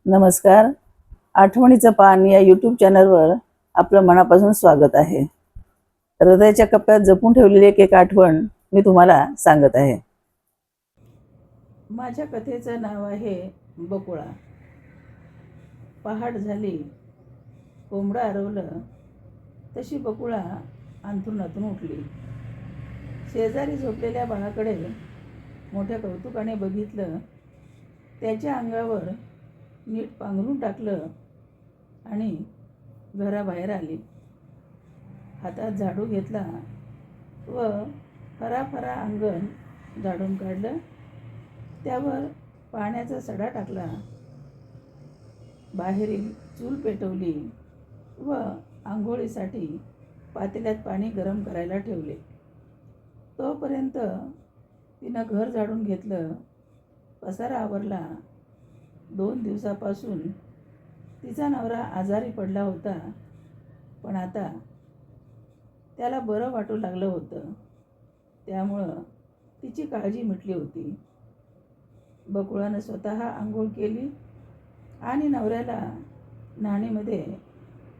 नमस्कार. आठवणीचं पान या यूट्यूब चॅनलवर आपलं मनापासून स्वागत आहे. हृदयाच्या कप्प्यात जपून ठेवलेली एक आठवण मी तुम्हाला सांगत आहे. माझ्या कथेचं नाव आहे बकुळा. पहाट झाली, कोंबडं आरवलं तशी बकुळा अंथरुणातून उठली. शेजारी झोपलेल्या बाळाकडे मोठ्या कौतुकाने बघितलं. त्याच्या अंगावर नीट पांघरून टाकलं आणि घराबाहेर आली. हातात झाडू घेतला व फराफरा अंगण झाडून काढलं. त्यावर पाण्याचा सडा टाकला. बाहेरील चूल पेटवली व आंघोळीसाठी पातेल्यात पाणी गरम करायला ठेवले. तोपर्यंत तिनं घर झाडून घेतलं, पसारा आवरला. 2 दिवसापासून तिचा नवरा आजारी पडला होता, पण आता त्याला बरं वाटू लागलं होतं. त्यामुळं तिची काळजी मिटली होती. बकुळानं स्वतः आंघोळ केली आणि नवऱ्याला न्हाणीमध्ये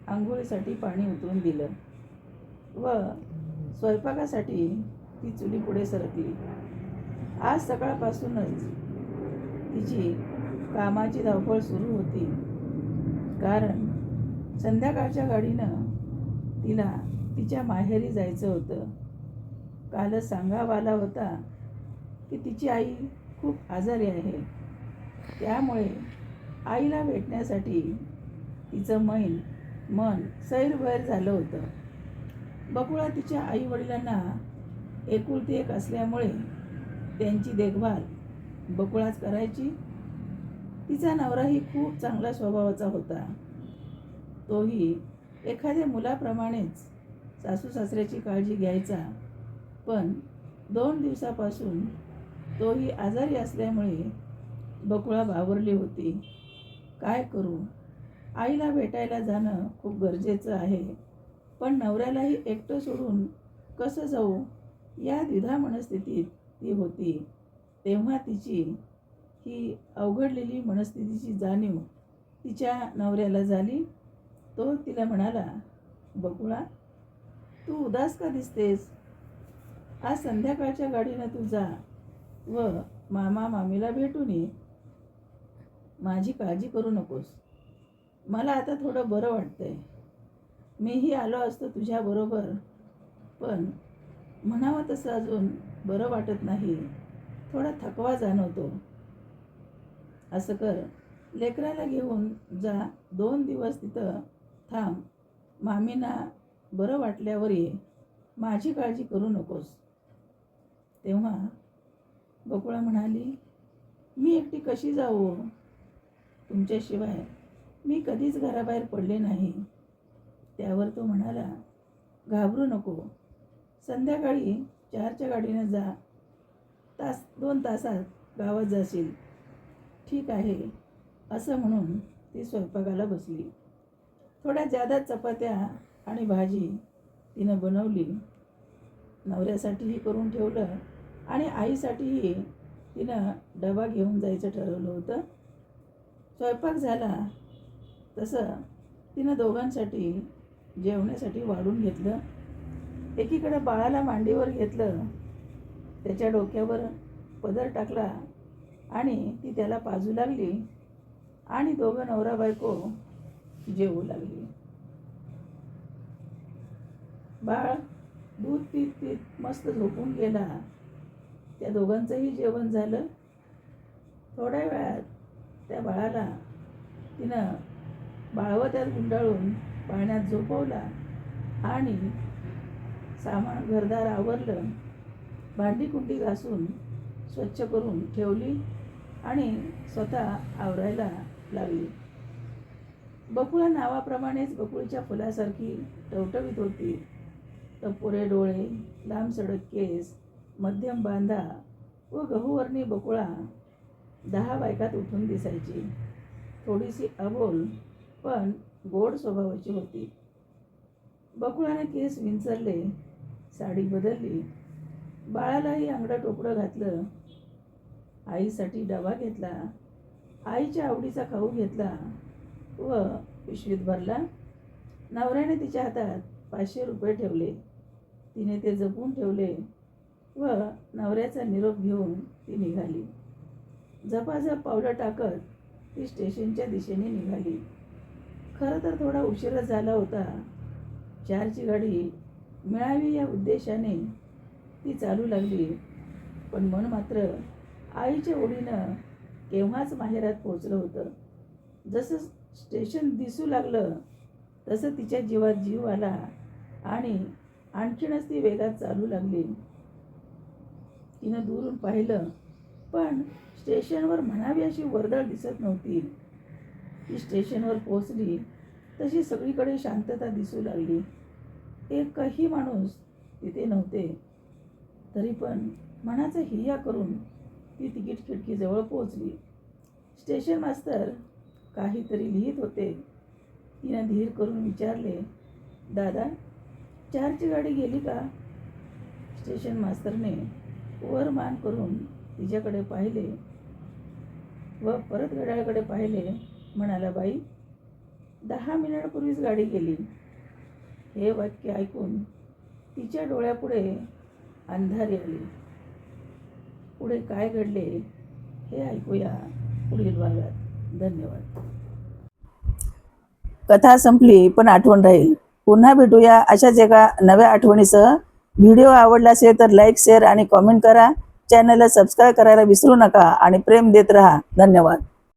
आंघोळीसाठी पाणी उतरून दिलं व स्वयंपाकासाठी ती चुलीपुढे सरकली. आज सकाळपासूनच तिची कामाची धावपळ सुरू होती, कारण संध्याकाळच्या गाडीनं तिला तिच्या माहेरी जायचं होतं. कालच सांगावा आला होता की तिची आई खूप आजारी आहे. त्यामुळे आईला भेटण्यासाठी तिचं मन सैरभैर झालं होतं. बकुळा तिच्या आई वडिलांना एकुलती एक असल्यामुळे त्यांची देखभाल बकुळाच करायची. तिचा नवराही खूप चांगला स्वभावाचा होता. तोही एखाद्या मुलाप्रमाणेच सासू सासऱ्याची काळजी घ्यायचा, पण 2 दिवसापासून तोही आजारी असल्यामुळे बकुळा बावरली होती. काय करू? आईला भेटायला जाणं खूप गरजेचं आहे, पण नवऱ्यालाही एकटं सोडून कसं जाऊ या द्विधा मनस्थितीत ती होती. तेव्हा तिची ही अवघडलेली मनस्थितीची जाणीव तिच्या नवऱ्याला झाली. तो तिला म्हणाला, बकुळा, तू उदास का दिसतेस? आज संध्याकाळच्या गाडीनं तू जा व मामा मामीला भेटून ये. माझी काळजी करू नकोस. मला आता थोडं बरं वाटतंय. मीही आलो असतो तुझ्याबरोबर, पण म्हणावं तसं अजून बरं वाटत नाही. थोडा थकवा जाणवतो. असं कर, लेकराला घेऊन जा. 2 दिवस तिथं थांब. मामींना बरं वाटल्यावर ये. माझी काळजी करू नकोस. तेव्हा बकुळा म्हणाली, मी एकटी कशी जाऊ? तुमच्याशिवाय मी कधीच घराबाहेर पडले नाही. त्यावर तो म्हणाला, घाबरू नको. संध्याकाळी 4च्या गाडीनं जा. 2 तासात गावात जाशील. ठीक आहे, असं म्हणून ती स्वयंपाकाला बसली. थोड्या जादा चपात्या आणि भाजी तिनं बनवली. नवऱ्यासाठीही करून ठेवलं आणि आईसाठीही तिनं डबा घेऊन जायचं ठरवलं होतं. स्वयंपाक झाला तसं तिनं दोघांसाठी जेवण्यासाठी वाढून घेतलं. एकीकडे बाळाला मांडीवर घेतलं, त्याच्या डोक्यावर पदर टाकला आणि ती त्याला पाजू लागली आणि दोघं नवरा बायको जेवू लागली. बाळ दूध पीत पीत मस्त झोपून गेला. त्या दोघांचंही जेवण झालं. थोड्या वेळात त्या बाळाला तिनं बाळवत्यात गुंडाळून पाण्यात झोपवला आणि सामान घरदार आवरलं. भांडी कुंडी घासून स्वच्छ करून ठेवली आणि स्वतः आवरायला लागली. बकुळा नावाप्रमाणेच बकुळीच्या फुलासारखी टवटवीत होती. टपोरे डोळे, लांब सडक केस, मध्यम बांधा व गहूवर्णी बकुळा 10 बायकात उठून दिसायची. थोडीशी अबोल पण गोड स्वभावाची होती. बकुळाने केस विंचरले, साडी बदलली, बाळालाही अंगडं टोपडं घातलं, आईसाठी डबा घेतला आईच्या आवडीचा खाऊ घेतला व पिशवीत भरला. नवऱ्याने तिच्या हातात 500 रुपये ठेवले. तिने ते जपून ठेवले व नवऱ्याचा निरोप घेऊन ती निघाली. झपाझप पावलं टाकत ती स्टेशनच्या दिशेने निघाली. खरं तर थोडा उशीरच झाला होता. 4ची गाडी मिळावी या उद्देशाने ती चालू लागली, पण मन मात्र आईच्या ओढीनं केव्हाच माहेरात पोचलं होतं. जसं स्टेशन दिसू लागलं तसं तिच्या जीवात जीव आला आणि आणखीनच ती वेगात चालू लागली. तिनं दूरून पाहिलं, पण स्टेशनवर म्हणावी अशी वर्दळ दिसत नव्हती. ती स्टेशनवर पोहोचली तशी सगळीकडे शांतता दिसू लागली. एकही माणूस तिथे नव्हते. तरी पण मनाचा हिया करून ती तिकीट खिडकीजवळ पोहोचली. स्टेशन मास्तर काहीतरी लिहित होते. तिनं धीर करून विचारले, दादा, 4ची गाडी गेली का? स्टेशन मास्तरने वर मान करून तिच्याकडे पाहिले व परत घड्याळाकडे पाहिले. म्हणाला, बाई, 10 मिनिटापूर्वीच गाडी गेली. हे वाक्य ऐकून तिच्या डोळ्यापुढे अंधारी आली. पुढे काय घडले हे ऐकूया पुढील भागात. धन्यवाद. कथा संपली, पण आठवण राहील. पुन्हा भेटूया अशाच एका नव्या आठवणीसह. व्हिडिओ आवडला असेल तर लाईक, शेअर आणि कॉमेंट करा. चॅनलला सबस्क्राईब करायला विसरू नका आणि प्रेम देत राहा. धन्यवाद.